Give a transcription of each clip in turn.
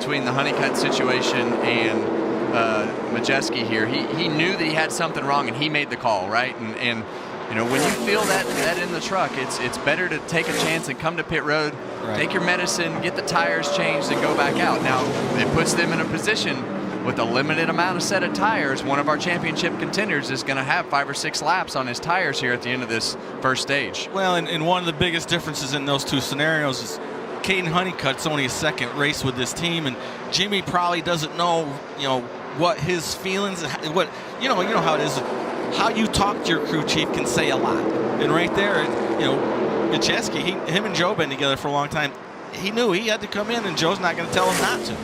between the Honeycutt situation and Majeski here. He knew that he had something wrong, and he made the call, right? And you know, when you feel that in the truck, it's better to take a chance and come to pit road, take your medicine, get the tires changed, and go back out. Now, it puts them in a position with a limited amount of set of tires. One of our championship contenders is going to have 5 or 6 laps on his tires here at the end of this first stage. Well, and one of the biggest differences in those two scenarios is Caden Honeycutt's only his second race with this team, and Jimmy probably doesn't know, what his feelings, what you know how it is. How you talk to your crew chief can say a lot. And right there, Majeski, him and Joe been together for a long time. He knew he had to come in, and Joe's not going to tell him not to.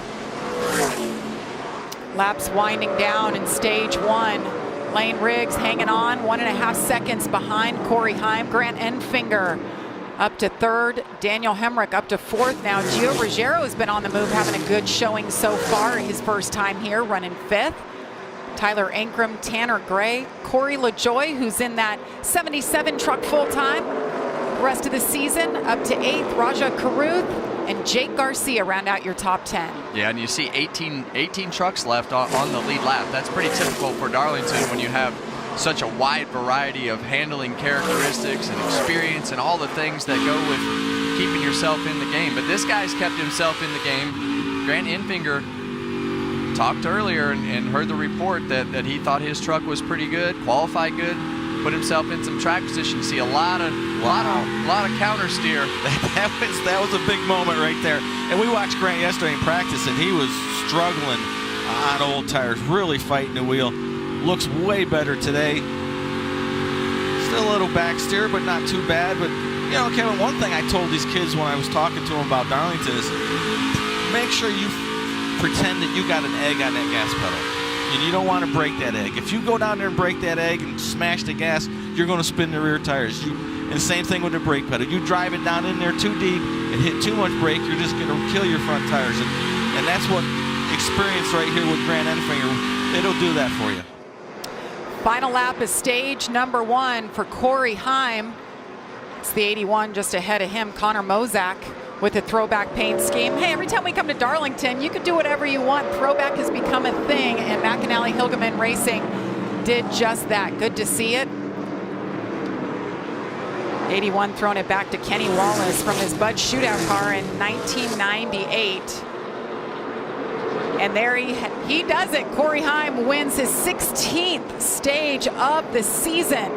Laps winding down in stage 1. Lane Riggs hanging on, 1.5 seconds behind Corey Heim. Grant Enfinger up to 3rd. Daniel Hemrick up to 4th now. Gio Ruggiero has been on the move, having a good showing so far. His first time here, running 5th. Tyler Ankrum, Tanner Gray, Corey LaJoy, who's in that 77 truck full-time the rest of the season, up to 8th. Raja Karuth and Jake Garcia round out your top 10. Yeah, and you see 18 trucks left on the lead lap. That's pretty typical for Darlington when you have such a wide variety of handling characteristics and experience and all the things that go with keeping yourself in the game. But this guy's kept himself in the game. Grant Enfinger talked earlier and heard the report that he thought his truck was pretty good, qualified good, put himself in some track position. See a lot of counter steer. that was a big moment right there. And we watched Grant yesterday in practice, and he was struggling on old tires, really fighting the wheel. Looks way better today. Still a little back steer, but not too bad. But Kevin, one thing I told these kids when I was talking to them about Darlington is make sure you pretend that you got an egg on that gas pedal, and you don't want to break that egg. If you go down there and break that egg and smash the gas, you're going to spin the rear tires. And same thing with the brake pedal. You drive it down in there too deep and hit too much brake, you're just going to kill your front tires. And that's what experience right here with Grant Enfinger, it'll do that for you. Final lap is stage number 1 for Corey Heim. It's the 81 just ahead of him, Connor Mozak, with a throwback paint scheme. Hey, every time we come to Darlington, you can do whatever you want. Throwback has become a thing, and McAnally Hilgeman Racing did just that. Good to see it. 81 throwing it back to Kenny Wallace from his Bud Shootout car in 1998. And there he does it. Corey Heim wins his 16th stage of the season.